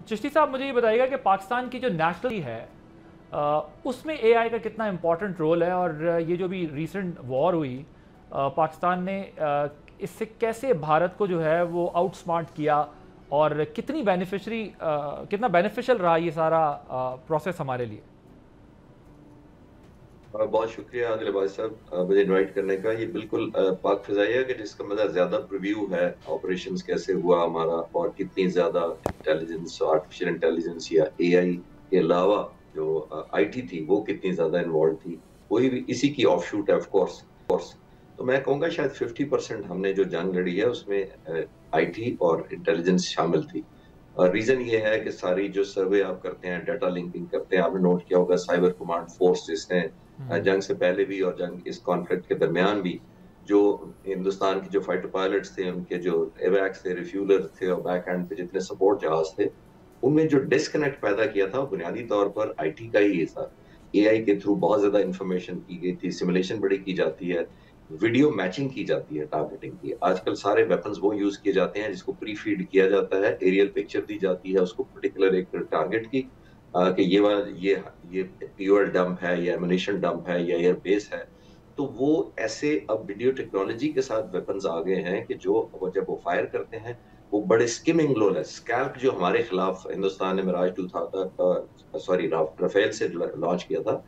चिश्ती साहब, मुझे ये बताइएगा कि पाकिस्तान की जो नेशनल है उसमें एआई का कितना इम्पोर्टेंट रोल है, और ये जो भी रिसेंट वॉर हुई पाकिस्तान ने इससे कैसे भारत को जो है वो आउटस्मार्ट किया, और कितना बेनिफिशियल रहा ये सारा प्रोसेस हमारे लिए? बहुत शुक्रिया आदिल भाई साहब मुझे इनवाइट करने का। ये बिल्कुल पाक फ़िज़ाइया के जिसका मतलब ज़्यादा प्रीव्यू है ऑपरेशंस कैसे हुआ हमारा, और कितनी ज़्यादा इंटेलिजेंस, आर्टिफिशियल इंटेलिजेंस या एआई के अलावा जो आईटी थी वो कितनी ज़्यादा इन्वॉल्व थी, वही भी इसी की ऑफशूट है ऑफ कोर्स। तो मैं कहूँगा शायद 50% हमने जो जंग लड़ी है उसमें आईटी और इंटेलिजेंस शामिल थी। और रीजन ये है कि सारी जो सर्वे आप करते हैं, डाटा लिंकिंग करते हैं, आपने नोट किया होगा साइबर कमांड फोर्स जिसने जंग से पहले भी और जंग इस कॉन्फ्लिक्ट के दरमियान भी जो हिंदुस्तान के जो फाइटर पायलट्स थे, उनके जो एवैक्स थे, रिफ्यूलर थे और बैक एंड पे जितने सपोर्ट जहाज थे, उनमें जो डिस्कनेक्ट पैदा किया था बुनियादी तौर पर आईटी का ही था। एआई के थ्रू बहुत ज्यादा इंफॉर्मेशन की गई थी, सिमुलेशन बड़ी की जाती है, वीडियो मैचिंग की जाती है, टारगेटिंग की। आजकल सारे वेपन्स वो यूज किए जाते हैं जिसको प्री फीड किया जाता है, एरियल पिक्चर दी जाती है उसको पर्टिकुलर एक टारगेट की, कि ये वाला ये फ्यूल डंप है या एमुनिशन डंप है या एयर बेस है। तो वो ऐसे अब वीडियो टेक्नोलॉजी के साथ वेपन्स आ गए हैं कि जो जब वो फायर करते हैं वो बड़े स्किमिंग लो है। स्कैल्प जो हमारे खिलाफ हिंदुस्तान ने मिराज 2000 सॉरी राफेल से लॉन्च किया था,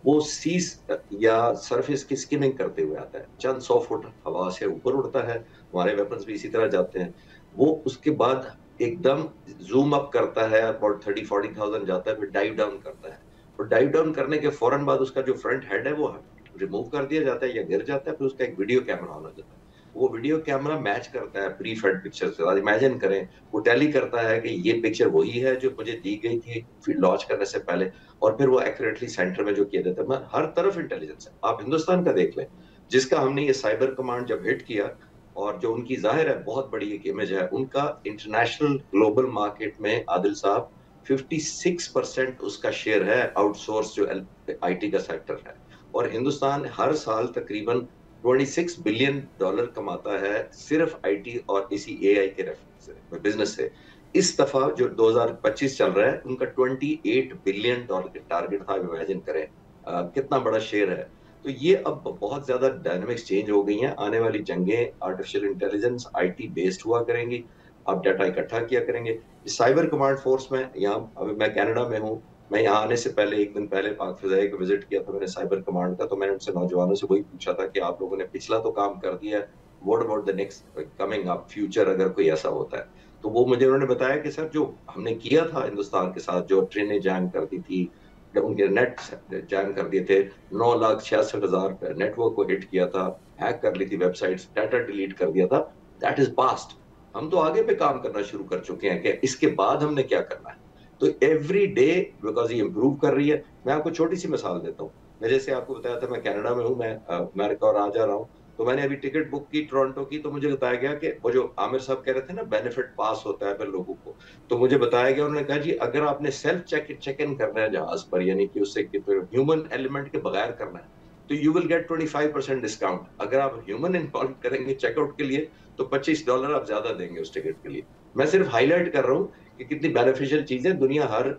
वो सीज या सरफेस की स्किमिंग करते हुए आता है, चंद 100 फुट हवा से ऊपर उड़ता है। हमारे वेपन्स भी इसी तरह जाते हैं। वो उसके बाद एकदम जूम अप करता है, अबाउट 30-40,000 जाता है, फिर डाइव डाउन करता है। और डाइव डाउन करने के फौरन बाद उसका जो फ्रंट हेड है वो रिमूव कर दिया जाता है या गिर जाता है, फिर उसका एक वीडियो कैमरा ऑन हो जाता है। वो वीडियो कैमरा मैच करता है प्री फेड पिक्चर से। इमेजिन करें, वो टैली करता है कि ये पिक्चर वही है जो मुझे दी गई थी फिर लॉन्च करने से पहले, और फिर वो एक्यूरेटली सेंटर में जो किया जाता है। हर तरफ इंटेलिजेंस है। आप हिंदुस्तान का देख लें, जिसका हमने ये साइबर कमांड जब हिट किया, और जो उनकी जाहिर है बहुत बड़ी एक इमेज है उनका इंटरनेशनल ग्लोबल मार्केट में, आदिल साहब 56% उसका शेयर है आउटसोर्स जो आईटी का सेक्टर है। और हिंदुस्तान हर साल तकरीबन $26 बिलियन कमाता है सिर्फ आईटी और इसी एआई के रेफरेंस बिजनेस से। इस दफा जो 2025 चल रहा है उनका $28 बिलियन के टारगेट था। इमेजिन करें कितना बड़ा शेयर है। तो ये अब बहुत ज्यादा डायनामिक्स चेंज हो गई हैं। आने वाली जंगें आर्टिफिशियल इंटेलिजेंस आईटी बेस्ड हुआ करेंगी। आप डाटा इकट्ठा किया करेंगे। साइबर कमांड फोर्स में यहाँ, अभी मैं कनाडा में हूँ, मैं यहाँ आने से पहले एक दिन पहले पाक फिजाई को विजिट किया था मैंने साइबर कमांड का। तो मैंने उनसे, नौजवानों से वही पूछा था कि आप लोगों ने पिछला तो काम कर दिया है, what about the next coming up future, अगर कोई ऐसा होता है। तो वो मुझे उन्होंने बताया कि सर जो हमने किया था हिंदुस्तान के साथ, जो ट्रेनें जैम करती थी, उनके नेट जैम कर दिए थे, 9,66,000 नेटवर्क को हिट किया था, हैक कर ली थी वेबसाइट्स, डाटा डिलीट कर दिया था। That is past. हम तो आगे पे काम करना शुरू कर चुके हैं कि इसके बाद हमने क्या करना है। तो एवरी डे बिकॉज ये इम्प्रूव कर रही है। मैं आपको छोटी सी मिसाल देता हूँ। मैं जैसे आपको बताया था मैं कनाडा में हूँ, मैं अमेरिका और आ जा रहा हूँ। तो मैंने अभी टिकट बुक की टोरंटो की, तो मुझे बताया गया कि वो जो आमिर साहब कह रहे थे ना बेनिफिट पास होता है फिर लोगों को, तो मुझे बताया गया, उन्होंने कहा जी अगर आपने सेल्फ चेक इन करना है जहाज पर, यानी कि उससे ह्यूमन एलिमेंट के बगैर करना है, तो यू विल गेट 25% डिस्काउंट। अगर आप ह्यूमन इन्वॉल्व करेंगे चेकआउट के लिए तो $25 आप ज्यादा देंगे उस टिकट के लिए। मैं सिर्फ हाईलाइट कर रहा हूँ कि कितनी बेनिफिशियल चीजें दुनिया हर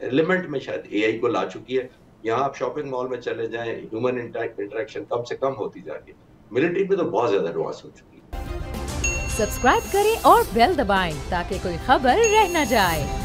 एलिमेंट में शायद एआई को ला चुकी है। यहाँ आप शॉपिंग मॉल में चले जाएं, ह्यूमन इंटरेक्शन कम से कम होती जा रही है। मिलिट्री में तो बहुत ज्यादा एडवांस हो चुकी है। सब्सक्राइब करें और बेल दबाएं ताकि कोई खबर रह न जाए।